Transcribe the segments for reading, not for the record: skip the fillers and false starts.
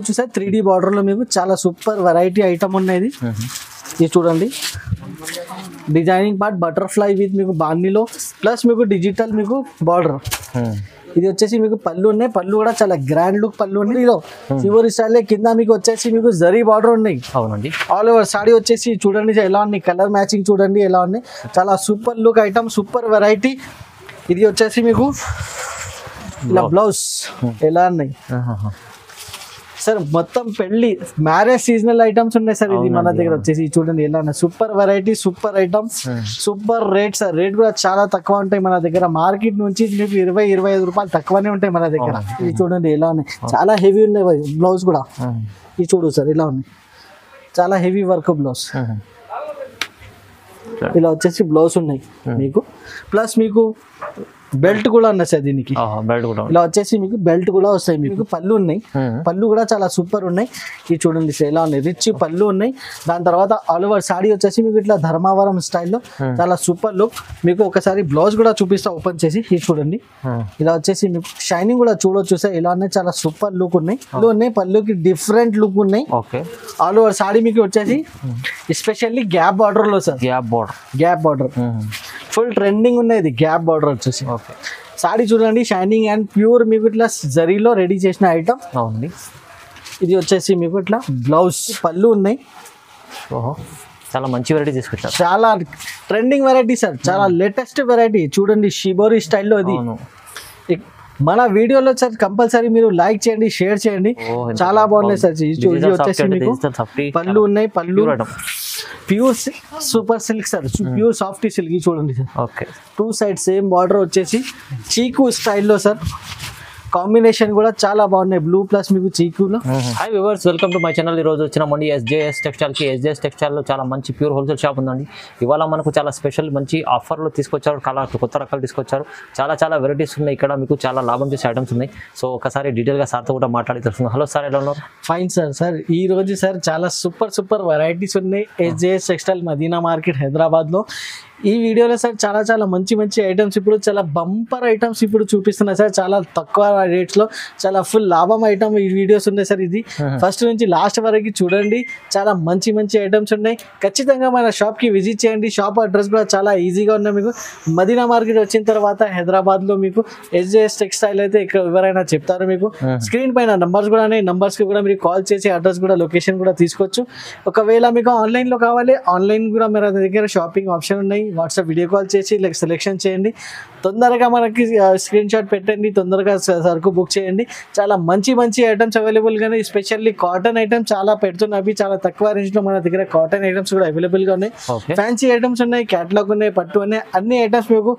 చూసా 3D border లో మీకు చాలా సూపర్ వెరైటీ ఐటమ్ ఉన్నది. ఇది చూడండి, డిజైనింగ్ పార్ట్ బటర్ఫ్లై విత్ మీకు బాండీలో ప్లస్ మీకు డిజిటల్ మీకు బార్డర్. ఇది వచ్చేసి మీకు పళ్ళు ఉన్నాయి, పళ్ళు కూడా చాలా గ్రాండ్ లుక్ పళ్ళు ఉన్నాయి. చివరి స్టైల్ కింద మీకు వచ్చేసి మీకు జరీ బార్డర్ ఉన్నాయి. అవునండి, ఆల్ ఓవర్ సాడీ వచ్చేసి చూడండి ఎలా ఉన్నాయి, కలర్ మ్యాచింగ్ చూడండి ఎలా ఉన్నాయి, చాలా super look item, super variety. ఇది వచ్చేసి మీకు ఇలా బ్లౌజ్ ఎలా ఉన్నాయి సార్, మొత్తం పెళ్లి మ్యారేజ్ సీజనల్ ఐటమ్స్ ఉన్నాయి సార్. ఇది మన దగ్గర వచ్చేసి చూడండి ఎలా ఉన్నాయి, super variety, super item, super rate sir. Rate కూడా చాలా తక్కువ ఉంటాయి మన దగ్గర, మార్కెట్ నుంచి మీకు 20-25 రూపాయలు తక్కువనే ఉంటాయి మన దగ్గర. ఇది చూడండి ఎలా ఉన్నాయి, చాలా హెవీ ఉన్నాయి బ్లౌజ్ కూడా. ఇది చూడు సార్ ఇలా ఉన్నాయి, చాలా హెవీ వర్క్ బ్లౌజ్. ఇలా వచ్చేసి బ్లౌజ్ ఉన్నాయి మీకు, ప్లస్ మీకు బెల్ట్ కూడా ఉన్నాయి సార్ దీనికి. ఇలా వచ్చేసి మీకు బెల్ట్ కూడా వస్తాయి. మీకు పళ్ళు ఉన్నాయి, పళ్ళు కూడా చాలా సూపర్ ఉన్నాయి. ఇది చూడండి సార్ ఎలా ఉన్నాయి, రిచ్ పళ్ళు ఉన్నాయి. దాని తర్వాత ఆల్ ఓవర్ సాడీ వచ్చేసి మీకు ఇట్లా ధర్మావరం స్టైల్లో చాలా సూపర్ లుక్. మీకు ఒకసారి బ్లౌజ్ కూడా చూపిస్తా ఓపెన్ చేసి. ఇది చూడండి ఇలా వచ్చేసి మీకు షైనింగ్ కూడా చూడొచ్చు సార్ ఎలా ఉన్నాయి, చాలా సూపర్ లుక్ ఉన్నాయి. పళ్ళు ఉన్నాయి, పళ్ళుకి డిఫరెంట్ లుక్ ఉన్నాయి. ఆల్ ఓవర్ సాడీ మీకు వచ్చేసి ఎస్పెషల్లీ గ్యాప్ బార్డర్ లో sir, gap border full trending ఉన్నాయి. ఇది గ్యాప్ బార్డర్ వచ్చేసి సాడీ చూడండి, షైనింగ్ అండ్ ప్యూర్ మీకు ఇట్లా జరీలో రెడీ చేసిన ఐటమ్. అవునండి, ఇది వచ్చేసి మీకు ఇట్లా బ్లౌజ్, పళ్ళు ఉన్నాయి. చాలా మంచి వెరైటీ తీసుకొచ్చారు, చాలా ట్రెండింగ్ వెరైటీ సార్, చాలా లేటెస్ట్ వెరైటీ. చూడండి షిబోరి స్టైల్లో ఇది మన వీడియోలో సార్. కంపల్సరీ మీరు లైక్ చేయండి, షేర్ చేయండి, చాలా బాగున్నాయి సార్. ఇది వచ్చేసి మీకు పళ్ళు ఉన్నాయి, పళ్ళు pure super silk sir, pure soft silk. చూడండి sir, okay, 2 side same border వచ్చేసి చీకు స్టైల్లో సార్. కాంబినేషన్ కూడా చాలా బాగున్నాయి, బ్లూ ప్లస్ మీకు చీకులో. Hi viewers, welcome to my channel. ఈ రోజు వచ్చిన మండి SJS టెక్స్టైల్కి. SJS టెక్స్టైల్లో చాలా మంచి ప్యూర్ హోల్సేల్ షాప్ ఉందండి. ఇవాళ మనకు చాలా స్పెషల్ మంచి ఆఫర్లు తీసుకొచ్చారు, కొత్త రకాలు తీసుకొచ్చారు. చాలా వెరైటీస్ ఉన్నాయి ఇక్కడ, మీకు చాలా లాభం చేసే ఐటమ్స్ ఉన్నాయి. సో ఒకసారి డీటెయిల్గా సార్తో కూడా మాట్లాడి తెలుస్తుంది. హలో సార్, ఎలా ఉన్నారు? Fine sir. సార్ ఈ రోజు సార్ చాలా సూపర్ వెరైటీస్ ఉన్నాయి SJS టెక్స్టైల్ మదీనా మార్కెట్ హైదరాబాద్లో. ఈ వీడియోలో సార్ చాలా మంచి ఐటమ్స్, ఇప్పుడు చాలా బంపర్ ఐటమ్స్ ఇప్పుడు చూపిస్తున్నాయి సార్. చాలా తక్కువ రేట్స్లో చాలా ఫుల్ లాభం ఐటమ్ ఈ వీడియోస్ ఉన్నాయి సార్. ఇది ఫస్ట్ నుంచి లాస్ట్ వరకు చూడండి, చాలా మంచి ఐటమ్స్ ఉన్నాయి. ఖచ్చితంగా మన షాప్కి విజిట్ చేయండి. షాప్ అడ్రస్ కూడా చాలా ఈజీగా ఉన్నాయి మీకు. మదీనా మార్కెట్ వచ్చిన తర్వాత హైదరాబాద్లో మీకు SJS టెక్స్టైల్ అయితే ఇక్కడ ఎవరైనా చెప్తారు మీకు. స్క్రీన్ పైన నంబర్స్ కూడా ఉన్నాయి, నంబర్స్కి కూడా మీరు కాల్ చేసి అడ్రస్ కూడా లొకేషన్ కూడా తీసుకోవచ్చు. ఒకవేళ మీకు ఆన్లైన్లో కావాలి, ఆన్లైన్ కూడా మన దగ్గర షాపింగ్ ఆప్షన్ ఉన్నాయి. వాట్సాప్ వీడియో కాల్ చేసి సెలెక్షన్ చేయండి, తొందరగా మనకి స్క్రీన్ షాట్ పెట్టండి, తొందరగా సరుకు బుక్ చేయండి. చాలా మంచి ఐటమ్స్ అవైలబుల్గానే, ఎస్పెషల్లీ కాటన్ ఐటమ్స్ చాలా పెడుతున్నాయి. చాలా తక్కువ రేంజ్లో మన దగ్గర కాటన్ ఐటమ్స్ కూడా అవైలబుల్గా ఉన్నాయి. ఫ్యాన్సీ ఐటమ్స్ ఉన్నాయి, క్యాటలాగ్ ఉన్నాయి, పట్టు ఉన్నాయి, అన్ని ఐటమ్స్ మీకు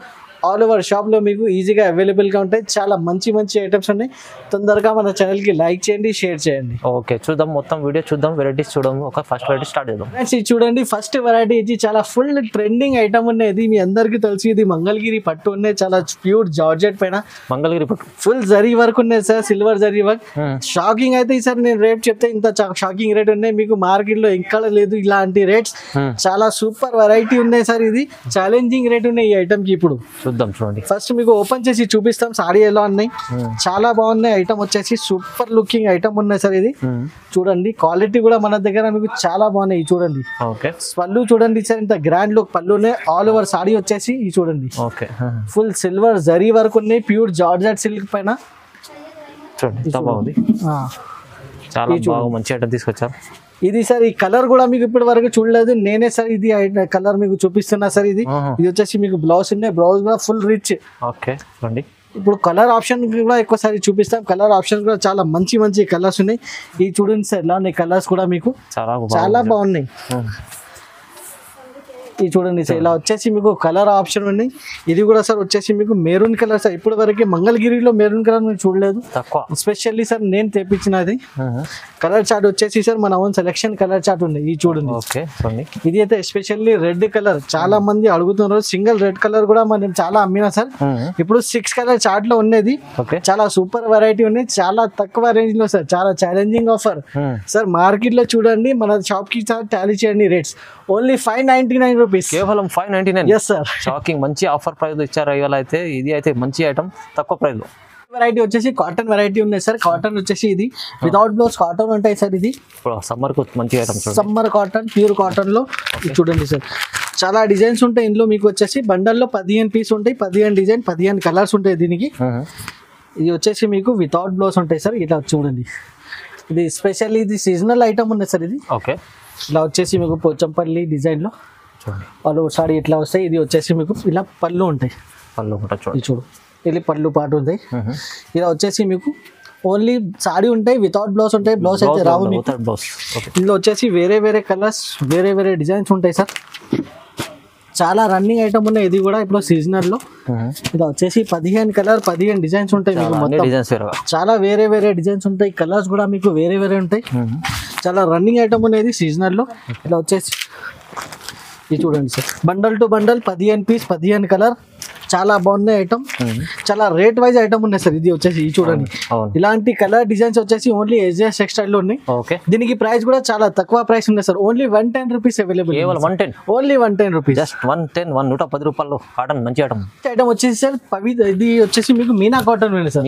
ఆల్ ఓవర్ షాప్లో మీకు ఈజీగా అవైలబుల్గా ఉంటాయి. చాలా మంచి ఐటమ్స్ ఉన్నాయి. తొందరగా మన ఛానల్కి లైక్ చేయండి, షేర్ చేయండి. ఓకే, చూద్దాం, మొత్తం వీడియో చూద్దాం, వెరైటీస్ చూద్దాం. ఒక ఫస్ట్ వెరైటీ స్టార్ట్ చేద్దాం. ఇది చూడండి, ఫస్ట్ వెరైటీ ఇది చాలా ఫుల్ ట్రెండింగ్ ఐటమ్ ఉన్నాయి. మీ అందరికీ తెలుసు, ఇది మంగళగిరి పట్టు ఉన్నాయి, చాలా ప్యూర్ జార్జెట్ పైన మంగళగిరి పట్టు, ఫుల్ జరీ వర్క్ ఉన్నాయి sir, silver zari work. Shocking అయితే సార్, నేను రేట్ చెప్తే ఇంత షాకింగ్ రేట్ ఉన్నాయి మీకు మార్కెట్ లో ఎక్కడ లేదు ఇలాంటి రేట్స్. చాలా సూపర్ వెరైటీ ఉన్నాయి సార్. ఇది ఛాలెంజింగ్ రేట్ ఉన్నాయి ఈ ఐటమ్ కి. ఇప్పుడు చూడండి, ఫస్ట్ మీకు ఓపెన్ చేసి చూపిస్తాం సారీ ఎలా ఉన్నాయి. చాలా బాగున్నాయి ఐటమ్ వచ్చేసి, సూపర్ లుకింగ్ ఐటమ్ ఉన్నాయి సార్. ఇది చూడండి, క్వాలిటీ కూడా మన దగ్గర మీకు చాలా బాగున్నాయి. చూడండి, పళ్ళు చూడండి సార్, ఇంత గ్రాండ్ లుక్ పళ్ళు ఉన్నాయి. ఆల్ ఓవర్ సారీ వచ్చేసి ఇది చూడండి, ఫుల్ సిల్వర్ జరీ వర్క్ ఉన్నాయి, ప్యూర్ జార్జెట్ సిల్క్ పైన. చూడండి, చాలా బాగా మంచి ఐటమ్ తీసుకొచ్చారు. ఇది సార్, ఈ కలర్ కూడా మీకు ఇప్పటి వరకు చూడలేదు, నేనే సార్ ఇది కలర్ మీకు చూపిస్తున్నా సార్. ఇది వచ్చేసి మీకు బ్లౌజ్ ఉన్నాయి, బ్లౌజ్ కూడా ఫుల్ రిచ్. ఓకే, ఇప్పుడు కలర్ ఆప్షన్ కూడా ఎక్కువసారి చూపిస్తాం. కలర్ ఆప్షన్ కూడా చాలా మంచి కలర్స్ ఉన్నాయి. ఇది చూడండి సార్, ఇలా ఉన్నాయి కలర్స్ కూడా మీకు చాలా బాగున్నాయి. ఇది చూడండి సార్, ఇలా వచ్చేసి మీకు కలర్ ఆప్షన్ ఉన్నాయి. ఇది కూడా సార్ వచ్చేసి మీకు మెరూన్ కలర్ సార్. ఇప్పటి వరకు మంగళగిరిలో మెరూన్ కలర్ మీరు చూడలేదు, ఎస్పెషల్లీ సార్ నేను తెప్పించినది. కలర్ చార్ట్ వచ్చేసి సార్ మన ఓన్ సెలెక్షన్ కలర్ చార్ట్ ఉంది. ఇది చూడండి, ఇది అయితే ఎస్పెషల్లీ రెడ్ కలర్ చాలా మంది అడుగుతున్నారు. సింగిల్ రెడ్ కలర్ కూడా మనం చాలా అమ్మినా సార్. ఇప్పుడు 6 కలర్ చార్ట్ లో ఉన్నది. చాలా సూపర్ వెరైటీ ఉన్నాయి, చాలా తక్కువ రేంజ్ లో సార్. చాలా ఛాలెంజింగ్ ఆఫర్ సార్. మార్కెట్ లో చూడండి, మన షాప్ కి సార్ టాలీ చేయండి రేట్స్. ఓన్లీ 599 రూపీస్, కేవలం 599. ఎస్ సార్, షాకింగ్ మంచి ఆఫర్ ప్రైస్ ఇచ్చారు ఇవాళ అయితే. ఇది అయితే మంచి ఐటమ్, తక్కువ ప్రైస్ లో. వెరైటీ వచ్చేసి కాటన్ వెరైటీ ఉన్నాయి సార్. కాటన్ వచ్చేసి ఇది వితౌట్ బ్లౌజ్ కాటన్ ఉంటాయి సార్. ఇది సమ్మర్ కు మంచి items, summer cotton, pure cotton లో చూడండి సార్. చాలా డిజైన్స్ ఉంటాయి ఇందులో మీకు వచ్చేసి. బండల్లో 15 పీస్ ఉంటాయి, 15 డిజైన్, 15 కలర్స్ ఉంటాయి దీనికి. ఇది వచ్చేసి మీకు వితౌట్ బ్లౌజ్ ఉంటాయి సార్. ఇలా చూడండి, ఇది స్పెషల్, ఇది సీజనల్ ఐటమ్ ఉంది సార్. ఇది ఓకే. ఇలా వచ్చేసి మీకు పోచంపల్లి డిజైన్ లో వాళ్ళు సారీ ఇట్లా వస్తాయి. ఇది వచ్చేసి మీకు ఇలా పళ్ళు ఉంటాయి, పళ్ళు ఇది చూడు, ఇది పళ్ళు పాటు ఉంటాయి. ఇలా వచ్చేసి మీకు ఓన్లీ సారీ ఉంటాయి, వితౌట్ బ్లౌజ్ ఉంటాయి. బ్లౌజ్ అయితే రావు మీకు. ఇందులో వచ్చేసి వేరే వేరే కలర్స్, వేరే వేరే డిజైన్స్ ఉంటాయి సార్. చాలా రన్నింగ్ ఐటమ్ ఉన్నాయి. ఇది కూడా ఇప్పుడు సీజనల్ లో. ఇలా వచ్చేసి 15 కలర్, 15 డిజైన్స్ ఉంటాయి మీకు మొత్తం. చాలా వేరే వేరే డిజైన్స్ ఉంటాయి, కలర్స్ కూడా మీకు వేరే వేరే ఉంటాయి. చాలా రన్నింగ్ ఐటమ్ అనేది సీజనల్ లో. ఇలా వచ్చేసి ఇది చూడండి sir, bundle to bundle 15 piece, 15 colour. చాలా బాగున్నాయి ఐటమ్, చాలా రేట్ వైజ్ ఐటమ్ ఉన్నాయి సార్. ఇది వచ్చేసి ఇది చూడండి, ఇలాంటి కలర్ డిజైన్స్ వచ్చేసి ఓన్లీ ఎస్జేఎస్ టెక్స్టైల్ లో ఉన్నాయి. దీనికి ప్రైస్ కూడా చాలా తక్కువ ప్రైస్ ఉంది sir. Only 110 rupees available. Only 110 rupees, just 110 రూపాయలు. కాటన్ మంచి ఐటమ్. ఐటమ్ వచ్చేసి సార్ ఇది వచ్చేసి మీకు మీనా కాటన్ ఉంది సార్.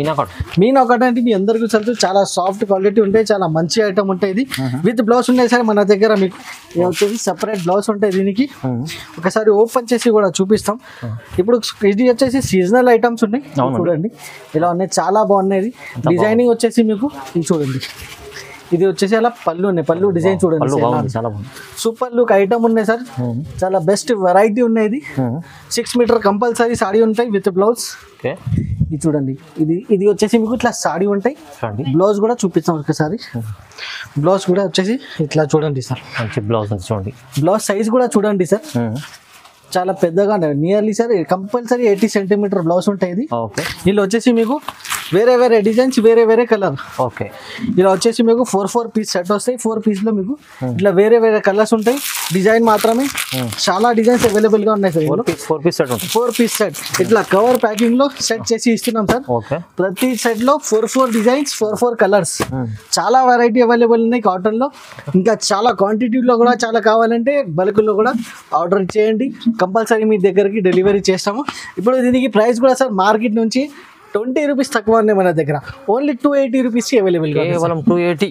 మీనా కాటన్ అంటే మీ అందరికీ తెలుసు, చాలా సాఫ్ట్ క్వాలిటీ ఉంటాయి, చాలా మంచి ఐటమ్ ఉంటాయి. ఇది విత్ బ్లౌజ్ ఉన్నాయి సార్ మన దగ్గర. మీకు వచ్చేసి సెపరేట్ బ్లౌజ్ ఉంటాయి దీనికి. ఒకసారి ఓపెన్ చేసి కూడా చూపిస్తాం. ఇప్పుడు ఇది వచ్చేసి సీజనల్ ఐటమ్స్ ఉన్నాయి చూడండి, ఇలా ఉన్నాయి, చాలా బాగున్నాయి. డిజైనింగ్ వచ్చేసి మీకు ఇది చూడండి, ఇది వచ్చేసి అలా పళ్ళు ఉన్నాయి, పళ్ళు డిజైన్ చూడండి, సూపర్ లుక్ ఐటమ్ ఉన్నాయి సార్. చాలా బెస్ట్ వెరైటీ ఉన్నాయి. ఇది 6 మీటర్ కంపల్సరీ సాడీ ఉంటాయి విత్ బ్లౌజ్. ఇది చూడండి, ఇది వచ్చేసి మీకు ఇట్లా సాడీ ఉంటాయి. బ్లౌజ్ కూడా చూపిస్తాం ఒకసారి. బ్లౌజ్ కూడా వచ్చేసి ఇట్లా చూడండి సార్, మంచి బ్లౌజ్ చూడండి. బ్లౌజ్ సైజ్ కూడా చూడండి సార్, చాలా పెద్దగా nearly sir compulsory 80 centimetre blouse ఉంటాయి. ఇది వీళ్ళు వచ్చేసి మీకు వేరే వేరే డిజైన్స్, వేరే వేరే కలర్. ఓకే. ఇలా వచ్చేసి మీకు 4 పీస్ సెట్ వస్తాయి. 4 పీస్ లో మీకు ఇట్లా వేరే వేరే కలర్స్ ఉంటాయి. డిజైన్ మాత్రమే చాలా డిజైన్స్ అవైలబుల్ గా ఉన్నాయి సార్. 4 పీస్ సెట్ ఇట్లా కవర్ ప్యాకింగ్ లో సెట్ చేసి ఇస్తున్నాం సార్. ప్రతి సెట్ లో 4 డిజైన్స్, 4 కలర్స్. చాలా వెరైటీ అవైలబుల్ ఉన్నాయి కాటన్ లో. ఇంకా చాలా క్వాంటిటీలో కూడా చాలా కావాలంటే బల్క్ లో కూడా ఆర్డర్ చేయండి, కంపల్సరీ మీ దగ్గరికి డెలివరీ చేస్తాము. ఇప్పుడు దీనికి ప్రైస్ కూడా సార్ మార్కెట్ నుంచి 20 రూపీస్ తక్కువ ఉన్నాయి మన దగ్గర. Only 280 rupees available. కేవలం 280,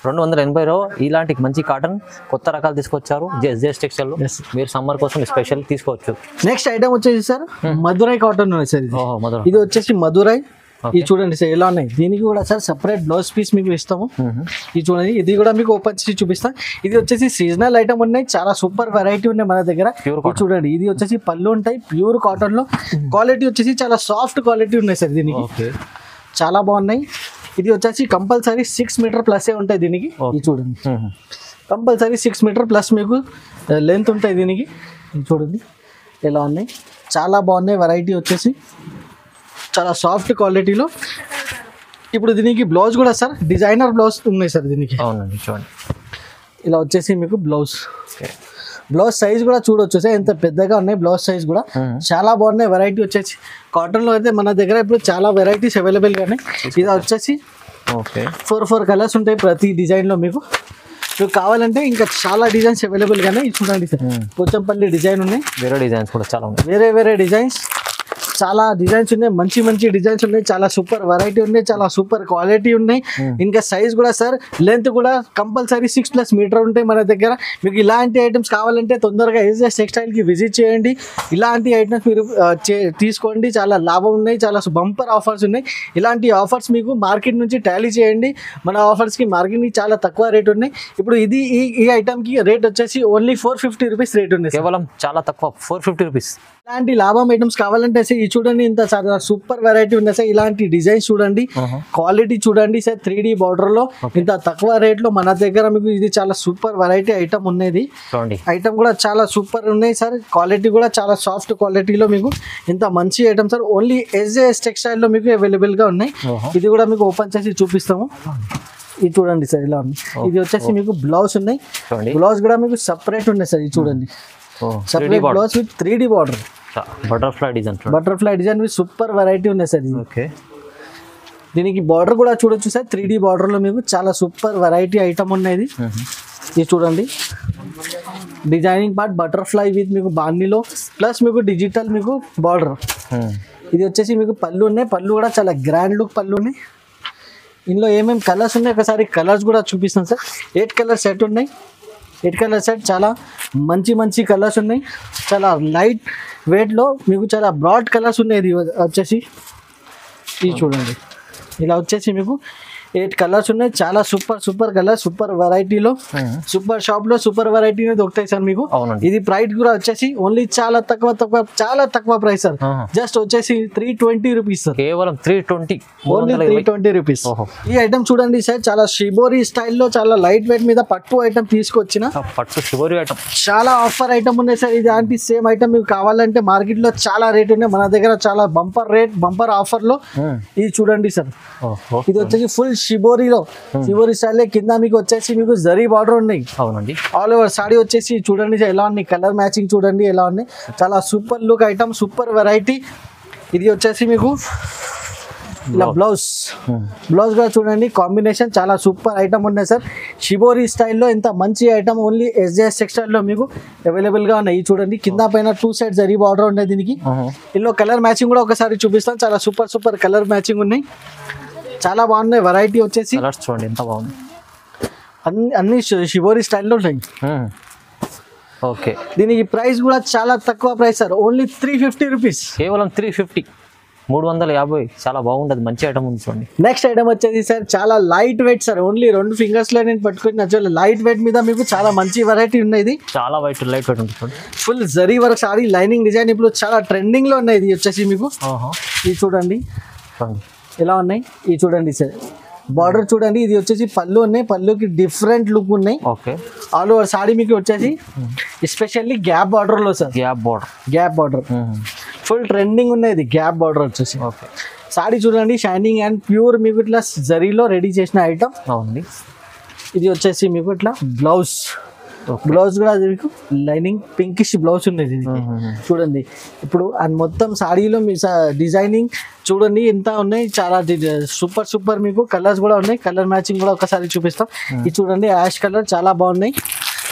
280 ఇలాంటి మంచి కాటన్ కొత్త రకాలు తీసుకొచ్చారు ఎస్జేఎస్ టెక్స్టైల్ లో. మీరు సమ్మర్ కోసం స్పెషల్ తీసుకోవచ్చు. నెక్స్ట్ ఐటమ్ వచ్చేసి సార్ మధురై కాటన్ ఉన్నాయి సార్. ఇది వచ్చేసి మధురై. ఇది చూడండి సార్ ఎలా ఉన్నాయి. దీనికి కూడా సార్ సెపరేట్ బ్లౌజ్ పీస్ మీకు ఇస్తాము. ఇది చూడండి, ఇది కూడా మీకు ఓపెన్ చేసి చూపిస్తాం. ఇది వచ్చేసి సీజనల్ ఐటమ్ ఉన్నాయి, చాలా సూపర్ వెరైటీ ఉన్నాయి మన దగ్గర. చూడండి, ఇది వచ్చేసి పళ్ళు ఉంటాయి, ప్యూర్ కాటన్ లో. క్వాలిటీ వచ్చేసి చాలా సాఫ్ట్ క్వాలిటీ ఉన్నాయి సార్ దీనికి, చాలా బాగున్నాయి. ఇది వచ్చేసి కంపల్సరీ 6 మీటర్ ప్లస్ ఉంటాయి దీనికి. ఇది చూడండి, కంపల్సరీ 6 మీటర్ ప్లస్ మీకు లెంత్ ఉంటాయి దీనికి. ఇది చూడండి ఎలా ఉన్నాయి, చాలా బాగున్నాయి. వెరైటీ వచ్చేసి చాలా సాఫ్ట్ క్వాలిటీలో. ఇప్పుడు దీనికి బ్లౌజ్ కూడా సార్ డిజైనర్ బ్లౌజ్ ఉన్నాయి సార్ దీనికి. అవునండి చూడండి, ఇలా వచ్చేసి మీకు బ్లౌజ్ సైజ్ కూడా చూడొచ్చు సార్, ఎంత పెద్దగా ఉన్నాయి. బ్లౌజ్ సైజ్ కూడా చాలా బాగున్నాయి. వెరైటీ వచ్చేసి కాటన్ లో అయితే మన దగ్గర ఇప్పుడు చాలా వెరైటీస్ అవైలబుల్ గా ఉన్నాయి. ఇది వచ్చేసి 4 కలర్స్ ఉంటాయి ప్రతి డిజైన్ లో. మీకు కావాలంటే ఇంకా చాలా డిజైన్స్ అవైలబుల్ గానే. చూడండి సార్, పోచంపల్లి డిజైన్ ఉన్నాయి, వేరే డిజైన్స్ కూడా చాలా ఉన్నాయి, వేరే వేరే డిజైన్స్, చాలా డిజైన్స్ ఉన్నాయి, మంచి మంచి డిజైన్స్ ఉన్నాయి, చాలా సూపర్ వెరైటీ ఉన్నాయి, చాలా సూపర్ క్వాలిటీ ఉన్నాయి. ఇంకా సైజ్ కూడా సార్ లెంత్ కూడా కంపల్సరీ 6+ మీటర్ ఉంటాయి మన దగ్గర. మీకు ఇలాంటి ఐటమ్స్ కావాలంటే తొందరగా ఎస్జేఎస్ టెక్స్టైల్ కి విజిట్ చేయండి. ఇలాంటి ఐటమ్స్ మీరు తీసుకోండి, చాలా లాభం ఉన్నాయి, చాలా బంపర్ ఆఫర్స్ ఉన్నాయి. ఇలాంటి ఆఫర్స్ మీకు మార్కెట్ నుంచి టాలీ చేయండి. మన ఆఫర్స్ కి మార్కెట్ కి చాలా తక్కువ రేట్ ఉన్నాయి. ఇప్పుడు ఇది ఈ ఐటమ్ కి రేట్ వచ్చేసి ఓన్లీ 450 రూపీస్ రేట్ ఉంది, కేవలం చాలా తక్కువ 450 రూపీస్. ఇలాంటి లాభం ఐటమ్స్ కావాలంటే సార్ ఇది చూడండి, ఇంత చాలా సూపర్ వెరైటీ ఉంది సార్. ఇలాంటి డిజైన్స్ చూడండి, క్వాలిటీ చూడండి సార్. 3D బార్డర్ లో ఇంత తక్కువ రేట్ లో మన దగ్గర మీకు ఇది చాలా సూపర్ వెరైటీ ఐటమ్ ఉన్నది. ఐటమ్ కూడా చాలా సూపర్ ఉన్నాయి సార్. క్వాలిటీ కూడా చాలా సాఫ్ట్ క్వాలిటీలో మీకు ఇంత మంచి item sir only SJS textile లో మీకు అవైలబుల్ గా ఉన్నాయి. ఇది కూడా మీకు ఓపెన్ చేసి చూపిస్తాము. ఇది చూడండి సార్ ఇలా ఉంది. ఇది వచ్చేసి మీకు బ్లౌజ్ ఉన్నాయి, బ్లౌజ్ కూడా మీకు సపరేట్ ఉన్నాయి సార్. ఇది చూడండి, separate blouse with 3D border, butterfly design with super variety ఉన్నాయి సార్. దీనికి బార్డర్ కూడా చూడొచ్చు సార్, 3D బార్డర్ లో మీకు చాలా సూపర్ వెరైటీ ఐటమ్ ఉన్నది. ఇది చూడండి, డిజైనింగ్ పార్ట్ బటర్ఫ్లై విత్ మీకు బాండీలో ప్లస్ మీకు డిజిటల్ మీకు బార్డర్. ఇది వచ్చేసి మీకు పళ్ళు ఉన్నాయి, పళ్ళు కూడా చాలా గ్రాండ్ లుక్ పళ్ళు ఉన్నాయి. ఇందులో ఏమేమి కలర్స్ ఉన్నాయి ఒకసారి కలర్స్ కూడా చూపిస్తాను సార్. 8 కలర్ సెట్ ఉన్నాయి, 8 కలర్ సెట్ చాలా మంచి కలర్స్ ఉన్నాయి. చాలా లైట్ వెయిట్లో మీకు చాలా బ్రాడ్ కలర్స్ ఉన్నాయి. ఇది వచ్చేసి ఇది చూడండి, ఇలా వచ్చేసి మీకు 8 కలర్స్ ఉన్నాయి. చాలా సూపర్ కలర్, సూపర్ వెరైటీలో, సూపర్ షాప్ లో సూపర్ వెరైటీలో దొరుకుతాయి సార్ మీకు. ఇది ప్రైస్ కూడా వచ్చేసి ఓన్లీ చాలా తక్కువ ప్రైస్ సార్. జస్ట్ వచ్చేసి 320 రూపీస్ సార్, కేవలం 320, ఓన్లీ 320 రూపీస్. ఈ ఐటమ్ చూడండి సార్, చాలా షిబోరి స్టైల్లో చాలా లైట్ వెయిట్ మీద పట్టు ఐటమ్ తీసుకొచ్చిన, పట్టు షిబోరి ఐటమ్ చాలా ఆఫర్ ఐటమ్ ఉన్నాయి సార్. ఇది అంటే సేమ్ ఐటమ్ మీకు కావాలంటే మార్కెట్ లో చాలా రేట్ ఉన్నాయి, మన దగ్గర చాలా బంపర్ ఆఫర్ లో ఇది చూడండి సార్. ఇది వచ్చేసి ఫుల్ షిబోరి స్టైల్ కింద మీకు వచ్చేసి మీకు జరీ బార్డర్ ఉన్నాయి. అవునండి, ఆల్ ఓవర్ సాడీ వచ్చేసి చూడండి ఎలా ఉన్నాయి, కలర్ మ్యాచింగ్ చూడండి ఎలా ఉన్నాయి. చాలా super look item, super variety. ఇది వచ్చేసి మీకు ఇలా బ్లౌజ్ కూడా చూడండి, కాంబినేషన్ చాలా సూపర్ ఐటమ్ ఉన్నాయి సార్. షిబోరి స్టైల్లో ఎంత మంచి ఐటమ్ ఓన్లీ SJS టెక్స్టైల్లో మీకు అవైలబుల్ గా ఉన్నాయి. చూడండి కింద పైన 2 సైడ్ జరీ బార్డర్ ఉన్నాయి దీనికి. ఇందులో కలర్ మ్యాచింగ్ కూడా ఒకసారి చూపిస్తాను, చాలా సూపర్ కలర్ మ్యాచింగ్ ఉన్నాయి, చాలా బాగున్నాయి. వెరైటీ వచ్చేసి చూడండి ఎంత బాగుంది, అన్ని షిబోరి స్టైల్లో ఉన్నాయి. ఓకే, దీనికి ప్రైస్ కూడా చాలా తక్కువ ప్రైస్ సార్, ఓన్లీ 350 రూపీస్, కేవలం 350, 350. చాలా బాగుంటుంది, మంచి ఐటమ్ ఉంది చూడండి. నెక్స్ట్ ఐటమ్ వచ్చేసి సార్ చాలా light wait sir, only 2 fingers లో నేను పట్టుకుని లైట్ వెయిట్ మీద మీకు చాలా మంచి వెరైటీ ఉన్నాయి. చాలా లైట్ వెయిట్ ఉంటుంది, full zari work sorry lining design ఇప్పుడు చాలా ట్రెండింగ్ లో ఉన్నాయి. ఇది వచ్చేసి మీకు ఇది చూడండి ఎలా ఉన్నాయి, ఇది చూడండి సార్ బార్డర్ చూడండి. ఇది వచ్చేసి పళ్ళు ఉన్నాయి, పళ్ళుకి డిఫరెంట్ లుక్ ఉన్నాయి. ఓకే, ఆల్ ఓవర్ సారీ మీకు వచ్చేసి ఎస్పెషల్లీ గ్యాప్ బార్డర్ లో sir, gap border full trending ఉన్నాయి. ఇది గ్యాప్ బార్డర్ వచ్చేసి. ఓకే, సారీ చూడండి షైనింగ్ అండ్ ప్యూర్ మీకు ఇట్లా జరీలో రెడీ చేసిన ఐటమ్. అవునండి, ఇది వచ్చేసి మీకు ఇట్లా బ్లౌజ్ కూడా మీకు లైనింగ్ పింకిష్ బ్లౌజ్ ఉంది చూడండి. ఇప్పుడు అండ్ మొత్తం సాడీలో మీ డిజైనింగ్ చూడండి ఎంత ఉన్నాయి, చాలా సూపర్ మీకు కలర్స్ కూడా ఉన్నాయి. కలర్ మ్యాచింగ్ కూడా ఒకసారి చూపిస్తాం. ఇది చూడండి యాష్ కలర్, చాలా బాగున్నాయి.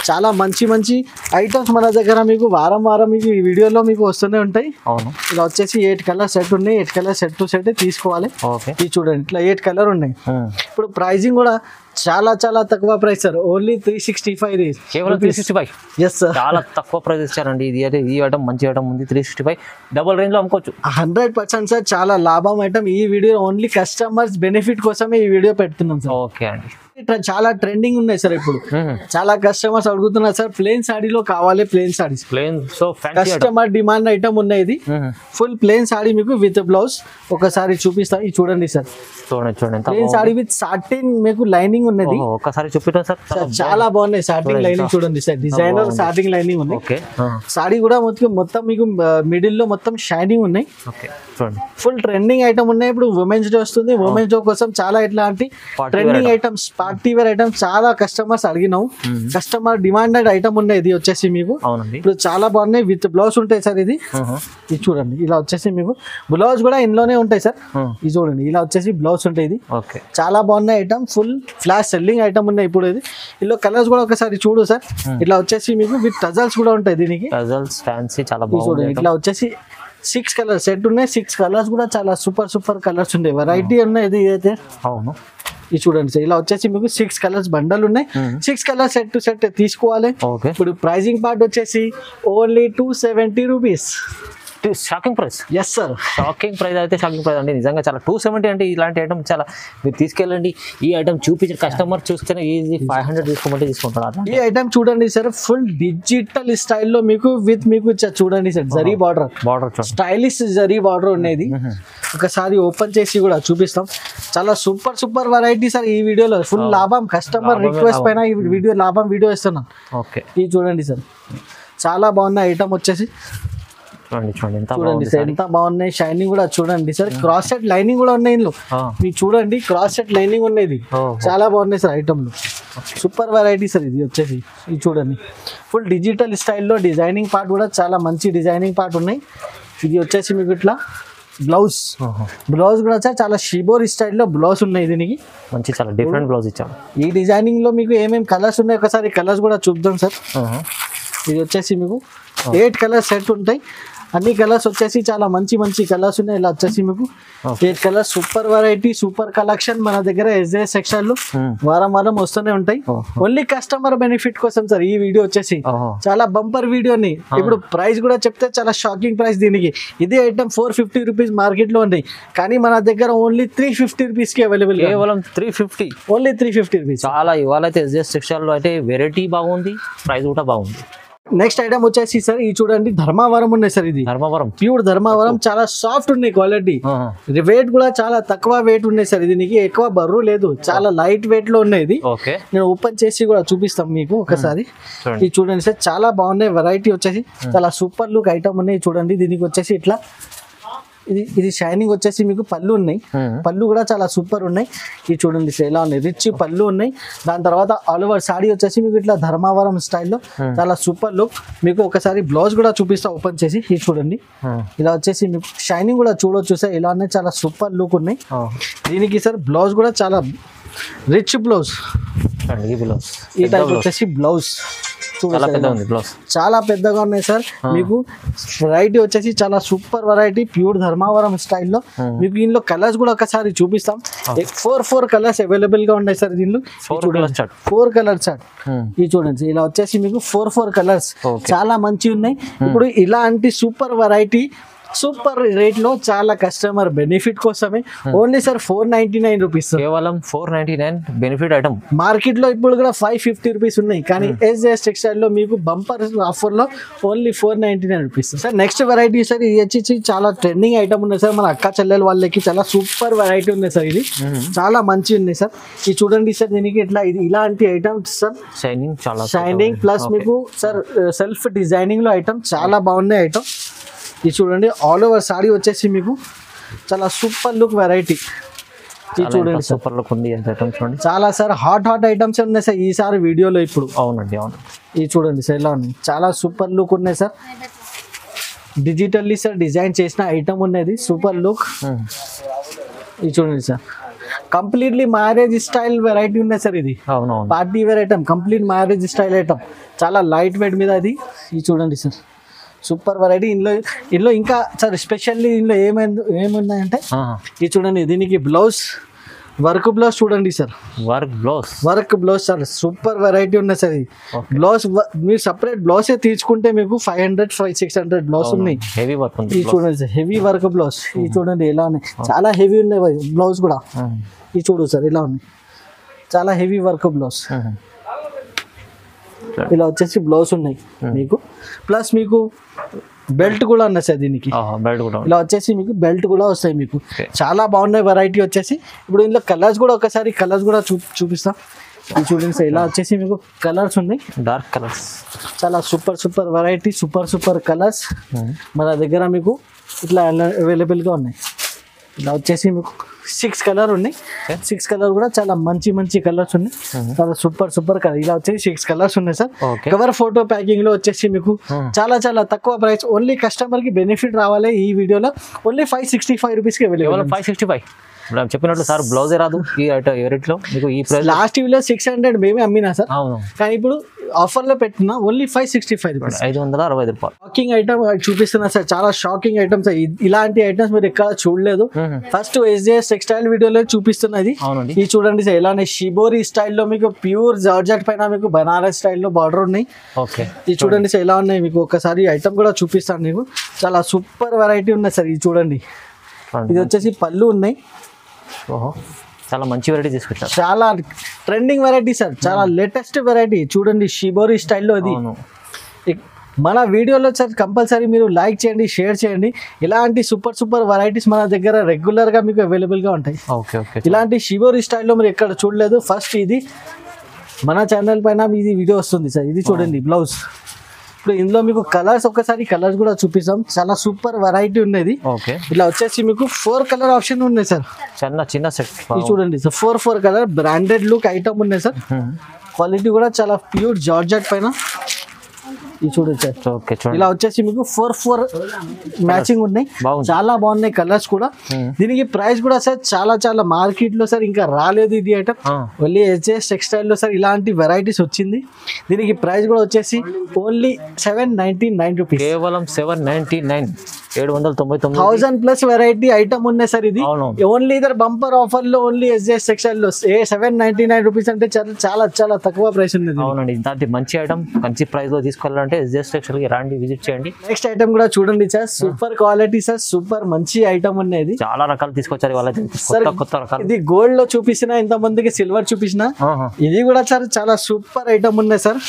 చాలా మంచి ఐటమ్స్ మన దగ్గర మీకు వారం మీకు ఈ వీడియోలో మీకు వస్తూనే ఉంటాయి. అవును, ఇలా వచ్చేసి 8 కలర్ సెట్ ఉన్నాయి, 8 కలర్ సెట్ టు సెట్ తీసుకోవాలి. ఇది చూడండి ఇట్లా 8 కలర్ ఉన్నాయి. ఇప్పుడు ప్రైజింగ్ కూడా చాలా తక్కువ ప్రైస్ సార్, ఓన్లీ 365, కేవలం 365. ఎస్ సార్, చాలా తక్కువ ప్రైస్ ఇచ్చారండి. ఇది ఈ ఐటమ్ మంచి ఐటమ్ ఉంది, 365 డబుల్ రేంజ్ లో అమ్ముకోవచ్చు 100% సార్. చాలా లాభం ఐటమ్. ఈ వీడియో ఓన్లీ కస్టమర్స్ బెనిఫిట్ కోసమే ఈ వీడియో పెడుతున్నాం సార్. ఓకే అండి, చాలా ట్రెండింగ్ ఉన్నాయి సార్ ఇప్పుడు. చాలా కస్టమర్స్ అడుగుతున్నారు సార్ ప్లేన్ సాడీలో కావాలి, plain saris customer demand item ఉన్నాయి. ఇది ఫుల్ ప్లేన్ సాడీ మీకు విత్ బ్లౌజ్ ఒకసారి చూపిస్తాను. ఇది చూడండి సార్, చూడండి ప్లేన్ సాడీ విత్ సాటిన్ మీకు లైనింగ్ ఉన్నది. ఒకసారి చూపిస్తాం సార్, చాలా బాగున్నాయి. సాటింగ్ లైనింగ్ చూడండి సార్, డిజైనర్ సాటింగ్ లైనింగ్ ఉన్నాయి. సాడీ కూడా మొత్తం మీకు మిడిల్ లో మొత్తం షైనింగ్ ఉన్నాయి. ఫుల్ ట్రెండింగ్ ఐటమ్ ఉన్నాయి. ఇప్పుడు ఉమెన్స్ డే వస్తుంది, ఉమెన్స్ డే కోసం చాలా ఇట్లాంటి trending items, party wear items చాలా కస్టమర్స్ అడిగినావు, కస్టమర్ డిమాండెడ్ ఐటమ్ ఉన్నాయి. ఇది వచ్చేసి మీకు ఇప్పుడు చాలా బాగున్నాయి, విత్ బ్లౌజ్ ఉంటాయి సార్. ఇది చూడండి ఇలా వచ్చేసి మీకు బ్లౌజ్ కూడా ఇందులోనే ఉంటాయి సార్. ఇది చూడండి ఇలా వచ్చేసి బ్లౌజ్ ఉంటాయి. ఇది చాలా బాగున్నాయి item, full flash selling item ఉన్నాయి. ఇప్పుడు ఇది ఇందులో కలర్స్ కూడా ఒకసారి చూడు సార్. ఇట్లా వచ్చేసి మీకు విత్ టజల్స్ కూడా ఉంటాయి. దీనికి చూడండి ఇట్లా వచ్చేసి 6 కలర్స్ సెట్ ఉన్నాయి. 6 కలర్స్ కూడా చాలా సూపర్ కలర్స్ ఉన్నాయి, వెరైటీ ఉన్నాయి. ఇది అయితే అవును, ఇది చూడండి సార్ ఇలా వచ్చేసి మీకు 6 కలర్స్ బండల్ ఉన్నాయి. 6 కలర్స్ సెట్ టు సెట్ తీసుకోవాలి. ఇప్పుడు ప్రైజింగ్ పార్ట్ వచ్చేసి only 270 rupees. Shocking price. Yes sir, shocking price అయితే షాకింగ్ ప్రైస్ అండి. నిజంగా చాలా 270 అంటే ఇలాంటి ఐటమ్ చాలా మీరు తీసుకెళ్ళండి. ఈ ఐటమ్ చూపించిన కస్టమర్ చూస్తేనే ఈజీ 500 తీసుకోమంటే తీసుకుంటారు. ఈ ఐటమ్ చూడండి సార్, ఫుల్ డిజిటల్ స్టైల్లో మీకు విత్ మీకు చూడండి sir zari border stylish zari border ఉన్నది. ఒకసారి ఓపెన్ చేసి కూడా చూపిస్తాం. చాలా సూపర్ వెరైటీ సార్. ఈ వీడియోలో ఫుల్ లాభం, కస్టమర్ రిక్వెస్ట్ పైన ఈ వీడియో లాభం వీడియో ఇస్తున్నాం. ఓకే, ఇది చూడండి సార్, చాలా బాగున్న ఐటమ్ వచ్చేసి. చూడండి సార్ ఎంత బాగున్నాయి, షైనింగ్ కూడా చూడండి సార్. క్రాస్ సెట్ లైనింగ్ కూడా ఉన్నాయి ఇందులో, మీకు చూడండి క్రాస్ సెట్ లైనింగ్ ఉన్నది. చాలా బాగున్నాయి సార్ ఐటమ్లు, సూపర్ వెరైటీ సార్. ఇది వచ్చేసి ఇది చూడండి ఫుల్ డిజిటల్ స్టైల్లో డిజైనింగ్ పార్ట్ కూడా చాలా మంచి డిజైనింగ్ పార్ట్ ఉన్నాయి. ఇది వచ్చేసి మీకు ఇట్లా బ్లౌజ్ కూడా సార్ చాలా షిబోరి స్టైల్లో బ్లౌజ్ ఉన్నాయి. దీనికి మంచి చాలా డిఫరెంట్ బ్లౌజ్ ఇచ్చాము. ఈ డిజైనింగ్ లో మీకు ఏమేమి కలర్స్ ఉన్నాయి ఒకసారి కలర్స్ కూడా చూద్దాం సార్. ఇది వచ్చేసి మీకు 8 కలర్ సెట్ ఉంటాయి. అన్ని కలర్స్ వచ్చేసి చాలా మంచి మంచి కలర్స్ ఉన్నాయి. ఇలా వచ్చేసి మీకు 8 colours super variety super collection మన దగ్గర SJS టెక్స్టైల్ లో వారం వారం వస్తూనే ఉంటాయి. ఓన్లీ కస్టమర్ బెనిఫిట్ కోసం సార్ ఈ వీడియో వచ్చేసి చాలా బంపర్ వీడియోని. ఇప్పుడు ప్రైస్ కూడా చెప్తే చాలా షాకింగ్ ప్రైస్ దీనికి. ఇదే ఐటమ్ 450 రూపీస్ మార్కెట్ లో ఉంది, కానీ మన దగ్గర ఓన్లీ 350 రూపీస్ కి అవైలబుల్. కేవలం 350, ఓన్లీ 350 రూపీస్. చాలా ఇవాళ అయితే SJS టెక్స్టైల్ లో అయితే వెరైటీ బాగుంది, ప్రైస్ కూడా బాగుంది. నెక్స్ట్ ఐటమ్ వచ్చేసి సార్ ఇది చూడండి, ధర్మావరం ఉన్నాయి సార్. ఇది ధర్మవరం ప్యూర్ ధర్మావరం, చాలా సాఫ్ట్ ఉన్నాయి క్వాలిటీ. వెయిట్ కూడా చాలా తక్కువ వెయిట్ ఉన్నాయి సార్. ఇది నీకు ఎక్కువ బరువు లేదు, చాలా లైట్ వెయిట్ లో ఉన్నాయి. ఇది నేను ఓపెన్ చేసి కూడా చూపిస్తాం మీకు ఒకసారి. ఇది చూడండి సార్, చాలా బాగున్నాయి. వెరైటీ వచ్చేసి చాలా సూపర్ లుక్ ఐటమ్ ఉన్నాయి. చూడండి దీనికి వచ్చేసి ఇట్లా ఇది షైనింగ్ వచ్చేసి మీకు పళ్ళు ఉన్నాయి. పళ్ళు కూడా చాలా సూపర్ ఉన్నాయి. ఇది చూడండి సార్ ఎలా ఉన్నాయి, రిచ్ పళ్ళు ఉన్నాయి. దాని తర్వాత ఆల్ ఓవర్ సాడీ వచ్చేసి మీకు ఇట్లా ధర్మావరం స్టైల్లో చాలా సూపర్ లుక్. మీకు ఒకసారి బ్లౌజ్ కూడా చూపిస్తా ఓపెన్ చేసి. ఇది చూడండి ఇలా వచ్చేసి మీకు షైనింగ్ కూడా చూడొచ్చు సార్ ఎలా ఉన్నాయి, చాలా సూపర్ లుక్ ఉన్నాయి. దీనికి సార్ బ్లౌజ్ కూడా చాలా రిచ్ బ్లౌజ్. ఈ టైప్ వచ్చేసి బ్లౌజ్ చాలా పెద్దగా ఉన్నాయి సార్. మీకు వెరైటీ వచ్చేసి చాలా సూపర్ వెరైటీ ప్యూర్ ధర్మావరం స్టైల్లో. మీకు దీనిలో కలర్స్ కూడా ఒకసారి చూపిస్తాం. 4 కలర్స్ అవైలబుల్ గా ఉన్నాయి సార్ దీనిలో. 4 కలర్స్ చార్ట్ ఇది చూడండి. ఇలా వచ్చేసి మీకు 4 కలర్స్ చాలా మంచి ఉన్నాయి. ఇప్పుడు ఇలాంటి సూపర్ వెరైటీ సూపర్ రేట్ లో చాలా కస్టమర్ బెనిఫిట్ కోసమే ఓన్లీ సార్ 499 రూపీస్. కేవలం 499 బెనిఫిట్ ఐటమ్. మార్కెట్ లో ఇప్పుడు కూడా 550 రూపీస్ ఉన్నాయి, కానీ SJS టెక్స్టైల్ లో మీకు బంపర్ ఆఫర్ లో only 499 rupees. Sir next variety sir ఇది వచ్చి చాలా ట్రెండింగ్ ఐటమ్ ఉన్నాయి సార్. మన అక్క చెల్లెల వాళ్ళకి చాలా సూపర్ వెరైటీ ఉన్నాయి సార్. ఇది చాలా మంచి ఉన్నాయి సార్. ఇది చూడండి సార్, దీనికి ఇట్లా ఇది ఇలాంటి ఐటమ్స్ సార్. షైనింగ్ చాలా షైనింగ్ ప్లస్ మీకు సార్ సెల్ఫ్ డిజైనింగ్ లో ఐటమ్ చాలా బాగున్నాయి ఐటమ్. ఇది చూడండి ఆల్ ఓవర్ సాడీ వచ్చేసి మీకు చాలా సూపర్ లుక్ వెరైటీ. ఇది చూడండి సూపర్ లుక్ ఉంది చూడండి. చాలా సార్ హాట్ ఐటమ్స్ ఉన్నాయి సార్ ఈసారి వీడియోలో ఇప్పుడు. అవునండి అవును. ఇది చూడండి సార్ ఎలా ఉన్నాయి, చాలా సూపర్ లుక్ ఉన్నాయి సార్. డిజిటల్లీ సార్ డిజైన్ చేసిన ఐటమ్ ఉన్నది, సూపర్ లుక్. ఇది చూడండి sir completely marriage style variety ఉన్నాయి సార్. ఇది party wear item, complete marriage style item, చాలా లైట్ వెయిట్ మీద. ఇది చూడండి సార్ సూపర్ వెరైటీ. ఇందులో ఇంకా సార్ స్పెషల్లీ ఇందులో ఏమున్నాయంటే ఇది చూడండి, దీనికి బ్లౌజ్ వర్క్ బ్లౌజ్ చూడండి sir. Work blouse sir super variety ఉన్నాయి సార్. ఇది బ్లౌజ్ మీరు సపరేట్ బ్లౌజ్ తీసుకుంటే మీకు 500-600 బ్లౌజ్ ఉన్నాయి. ఇది చూడండి సార్ హెవీ వర్క్ బ్లౌజ్. ఇది చూడండి ఎలా ఉన్నాయి, చాలా హెవీ ఉన్నాయి బ్లౌజ్ కూడా. ఇది చూడు సార్ ఎలా ఉన్నాయి, చాలా హెవీ వర్క్ బ్లౌజ్. ఇలా వచ్చేసి బ్లౌజ్ ఉన్నాయి మీకు, ప్లస్ మీకు బెల్ట్ కూడా ఉన్నాయి సార్ దీనికి. ఇలా వచ్చేసి మీకు బెల్ట్ కూడా వస్తాయి మీకు. చాలా బాగున్నాయి వెరైటీ వచ్చేసి. ఇప్పుడు ఇందులో కలర్స్ కూడా ఒకసారి కలర్స్ కూడా చూపిస్తాం. ఇది చూడండి సార్ ఇలా వచ్చేసి మీకు కలర్స్ ఉన్నాయి, డార్క్ కలర్స్. చాలా సూపర్ వెరైటీ సూపర్ కలర్స్ మన దగ్గర మీకు ఇట్లా అవైలబుల్గా ఉన్నాయి. ఇలా వచ్చేసి మీకు 6 కలర్ ఉన్నాయి. 6 కలర్ కూడా చాలా మంచి కలర్స్ ఉన్నాయి, చాలా సూపర్ కలర్. ఇలా వచ్చేసి 6 కలర్స్ ఉన్నాయి సార్. కవర్ ఫోటో ప్యాకింగ్ లో వచ్చేసి మీకు చాలా తక్కువ ప్రైస్. ఓన్లీ కస్టమర్ కి బెనిఫిట్ రావాలి ఈ వీడియోలో. ఓన్లీ 565 రూపీస్ కి అవైలబుల్. 565 చెప్పినట్లు సార్ బ్లౌజే రాదు ఈ రేట్లో మీకు. ఈ ప్రైస్ లాస్ట్ వీడియో 600 మేమే అమ్మినా సార్, కానీ ఇప్పుడు ఆఫర్ లో పెట్టినా ఓన్లీ 565 రూపీస్, 560 రూపాయలు. షాకింగ్ ఐటమ్ చూపిస్తున్నా సార్, చాలా షాకింగ్ ఐటమ్స్. ఇలాంటి ఐటమ్స్ మీరు ఎక్కడ చూడలేదు. ఫస్ట్ SJS టెక్స్టైల్ వీడియోలో చూపిస్తున్నది. ఇది చూడండి సార్ ఎలానే షిబోరి స్టైల్లో మీకు ప్యూర్ జార్జెట్ పైన మీకు బనారస్ స్టైల్లో బార్డర్ ఉన్నాయి. ఇది చూడండి సార్ ఎలా ఉన్నాయి. మీకు ఒకసారి ఐటమ్ కూడా చూపిస్తాను మీకు. చాలా సూపర్ వెరైటీ ఉన్నాయి సార్. ఇది చూడండి, ఇది వచ్చేసి పళ్ళు ఉన్నాయి. చాలా మంచి వెరైటీ తీసుకొచ్చారు, చాలా ట్రెండింగ్ వెరైటీ సార్, చాలా లేటెస్ట్ వెరైటీ. చూడండి షిబోరి స్టైల్లో. ఇది మన వీడియోలో సార్ కంపల్సరీ మీరు లైక్ చేయండి, షేర్ చేయండి. ఇలాంటి సూపర్ వెరైటీస్ మన దగ్గర రెగ్యులర్ గా మీకు అవైలబుల్ గా ఉంటాయి. ఇలాంటి షిబోరి స్టైల్లో మీరు ఎక్కడ చూడలేదు. ఫస్ట్ ఇది మన ఛానల్ పైన ఇది వీడియో వస్తుంది సార్. ఇది చూడండి బ్లౌజ్. ఇప్పుడు ఇందులో మీకు కలర్స్ ఒకసారి కలర్స్ కూడా చూపిస్తాం. చాలా సూపర్ వెరైటీ ఉన్నది. ఇలా వచ్చేసి మీకు 4 కలర్ ఆప్షన్ ఉన్నాయి సార్. చిన్న సెట్ చూడండి sir, 4 colour branded look item ఉన్నాయి సార్. క్వాలిటీ కూడా చాలా ప్యూర్ జార్జెట్ పైన. ఇది చూడండి సార్. ఓకే చూడండి ఇలా వచ్చేసి మీకు 4 మ్యాచింగ్ ఉన్నాయి, బాగుంది. చాలా బాగున్నాయి కలర్స్ కూడా. దీనికి ప్రైస్ కూడా సార్ చాలా చాలా మార్కెట్ లో సార్ ఇంకా రాలేదు ఇది ఐటమ్. ఓన్లీ ఎస్జేఎస్ టెక్స్టైల్ లో సార్ ఇలాంటి వెరైటీస్ వచ్చింది. దీనికి ప్రైస్ కూడా వచ్చేసి ఓన్లీ 799 రూపీస్, కేవలం 799, 799. 1000+ వెరైటీ ఐటమ్ ఉన్నాయి సార్. ఇది అవును. ఓన్లీ ఇదర్ బంపర్ ఆఫర్ లో ఓన్లీ ఎస్జేఎస్ టెక్స్టైల్ లో 799 రూపీస్ అంటే చాలా చాలా చాలా తక్కువ ప్రైస్ ఉంది. అవునండి, ఇలాంటి మంచి ఐటమ్ మంచి ప్రైస్ లో తీసుకోవాలంటే ఎస్జేఎస్ టెక్స్టైల్ కి రండి, విజిట్ చేయండి. నెక్స్ట్ ఐటమ్ కూడా చూడండి sir, super quality sir, super మంచి ఐటమ్ ఉన్నది. చాలా రకాలు తీసుకొచ్చారు ఇవాళ, సార్ కొత్త కొత్త రకాలు. ఇది గోల్డ్ లో చూపించిన, ఇంత మందికి సిల్వర్ చూపించిన, ఇది కూడా సార్ చాలా సూపర్ ఐటమ్ ఉన్నాయి సార్.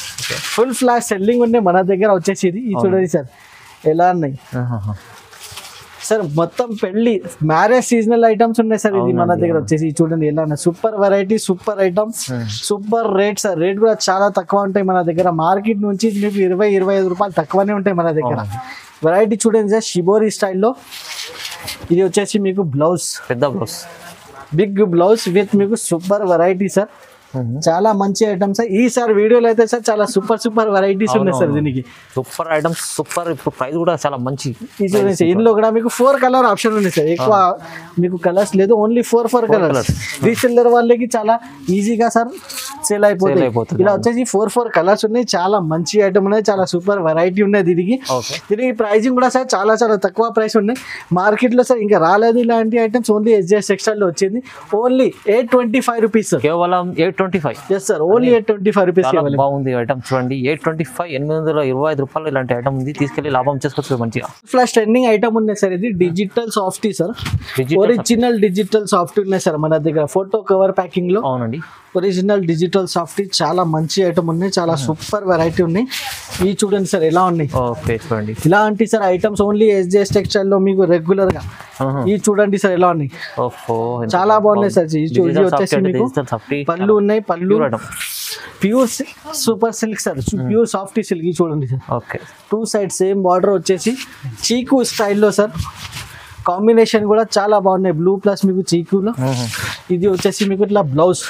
ఫుల్ ఫ్లాష్ సెల్లింగ్ ఉన్నాయి మన దగ్గర వచ్చేసి. ఇది చూడండి సార్ ఎలా ఉన్నాయి సార్. మొత్తం పెళ్లి మ్యారేజ్ సీజనల్ ఐటమ్స్ ఉన్నాయి సార్. ఇది మన దగ్గర వచ్చేసి చూడండి ఎలా ఉన్నాయి. Super variety, super items, super rate sir. Rate కూడా చాలా తక్కువ ఉంటాయి మన దగ్గర. మార్కెట్ నుంచి మీకు 20-25 రూపాయలు తక్కువనే ఉంటాయి మన దగ్గర. వెరైటీ చూడండి సార్, షిబోరి స్టైల్లో. ఇది వచ్చేసి మీకు బ్లౌజ్, పెద్ద బ్లౌజ్, బిగ్ బ్లౌజ్ విత్ మీకు సూపర్ వెరైటీ సార్. చాలా మంచి ఐటమ్స్ సార్. ఈ సార్ వీడియోలో అయితే సార్ చాలా సూపర్ వెరైటీస్ ఉన్నాయి సార్. దీనికి సూపర్ ఐటమ్స్, సూపర్. ఇప్పుడు ప్రైస్ కూడా చాలా మంచి. ఇందులో కూడా మీకు 4 కలర్ ఆప్షన్ ఉంది సార్. ఎక్కువ మీకు కలర్స్ లేదు, ఓన్లీ 4 కలర్స్. రీసెల్లర్ వాళ్ళకి చాలా ఈజీగా సార్ సేల్ అయిపోతుంది. ఇలా వచ్చేసి 4 కలర్స్ ఉన్నాయి. చాలా మంచి ఐటమ్ ఉన్నాయి, చాలా సూపర్ వెరైటీ ఉన్నాయి దీనికి. దీనికి ప్రైజింగ్ కూడా సార్ చాలా చాలా తక్కువ ప్రైస్ ఉన్నాయి మార్కెట్ లో సార్. ఇంకా రాలేదు ఇలాంటి ఐటమ్స్. ఓన్లీ ఎస్జేఎస్ టెక్స్టైల్ లో వచ్చింది. ఓన్లీ 825 రూపీస్, కేవలం 825. Yes sir, only 825 rupees. బాగుంది ఐటమ్ చూడండి. 825, 825 రూపాయలు ఇలాంటి ఐటమ్ ఉంది, తీసుకెళ్లి లాభం చేసుకోవచ్చు మంచిగా. ఫ్లాష్ ట్రెండింగ్ ఐటమ్ ఉన్నాయి సార్. ఇది digital softy sir, original digital softy ఉన్నాయి సార్ మన దగ్గర. ఫోటో కవర్ ప్యాకింగ్ లో. అవునండి, ఒరిజినల్ డిజిటల్ సాఫ్టీ. చాలా మంచి ఐటమ్ ఉన్నాయి, చాలా సూపర్ వెరైటీ ఉన్నాయి. ఇవి చూడండి సార్ ఎలా ఉన్నాయి. ఓకే చూడండి, ఇలాంటి sir items only SJS textile లో మీకు రెగ్యులర్ గా. ఇవి చూడండి సార్ ఎలా ఉన్నాయి. చాలా బాగున్నాయి సార్. ఇది వచ్చేసి మీకు పళ్ళు ఉన్నాయి, పళ్ళు pure super silk sir, pure softy silk. ఇది చూడండి sir. Okay, 2 side same border వచ్చేసి చీకు స్టైల్లో సార్. కాంబినేషన్ కూడా చాలా బాగున్నాయి, బ్లూ ప్లస్ మీకు చీకులో. ఇది వచ్చేసి మీకు ఇట్లా బ్లౌజ్,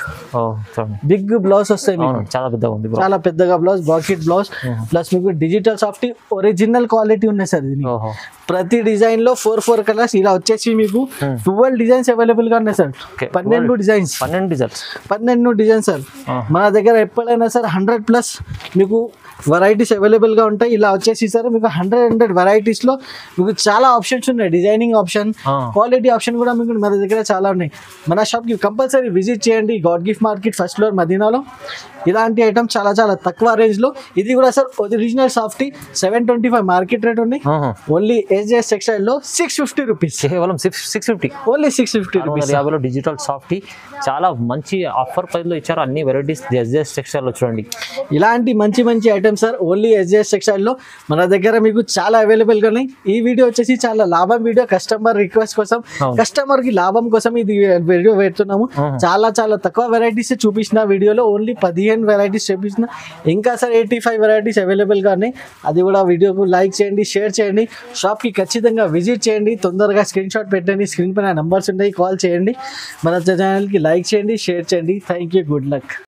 బిగ్ బ్లౌజ్ వస్తాయి మీకు. చాలా పెద్దగా ఉంది, చాలా పెద్దగా బ్లౌజ్, బాకెట్ బ్లౌజ్ ప్లస్ మీకు డిజిటల్ సాఫ్టీ. ఒరిజినల్ క్వాలిటీ ఉన్నాయి సార్ దీనికి. ప్రతి డిజైన్ లో 4 కలర్స్. ఇలా వచ్చేసి మీకు 12 డిజైన్స్ అవైలబుల్ గా ఉన్నాయి సార్. 12 designs, 12 designs sir. మన దగ్గర ఎప్పుడైనా సార్ 100+ మీకు వెరైటీస్ అవైలబుల్ గా ఉంటాయి. ఇలా వచ్చేసి సార్ మీకు 100 వెరైటీస్ లో మీకు చాలా ఆప్షన్స్ ఉన్నాయి. డిజైనింగ్ ఆప్షన్, క్వాలిటీ ఆప్షన్ కూడా మీకు మన దగ్గర చాలా ఉన్నాయి. మన షాప్ కి కంపల్సరీ విజిట్ చేయండి. God gift market first floor మదీనాలో. ఇలాంటి ఐటమ్ చాలా చాలా తక్కువ రేంజ్ లో. ఇది కూడా sir original softy 725 market rate ఉన్నాయి. ఓన్లీ ఎస్జేఎస్ టెక్స్టైల్ లో 650 రూపీస్, కేవలం 650, ఓన్లీ 650 రూపీస్. డిజిటల్ సాఫ్టీ చాలా మంచి ఆఫర్ ప్రైస్ లో ఇచ్చారు. అన్ని వెరైటీస్ ఎస్జేఎస్ టెక్స్టైల్ లో చూడండి. ఇలాంటి మంచి మంచి items sir only SJS textile లో మన దగ్గర మీకు చాలా అవైలబుల్ గా ఉన్నాయి. ఈ వీడియో వచ్చేసి చాలా లాభం వీడియో, కస్టమర్ రిక్వెస్ట్ కోసం, కస్టమర్ కి లాభం కోసం ఇది వీడియో పెడుతున్నాము. చాలా చాలా తక్కువ వెరైటీస్ చూపించిన వీడియోలో. ఓన్లీ 15 వెరైటీస్ చూపించిన. ఇంకా సార్ 85 వెరైటీస్ అవైలబుల్ గా ఉన్నాయి. అది కూడా వీడియోకు లైక్ చేయండి, షేర్ చేయండి. షాప్ కి ఖచ్చితంగా విజిట్ చేయండి. తొందరగా స్క్రీన్ షాట్ పెట్టండి. స్క్రీన్ పైన నంబర్స్ ఉంటాయి, కాల్ చేయండి. మన ఛానల్ కి లైక్ చేయండి, షేర్ చేయండి. Thank you, good luck.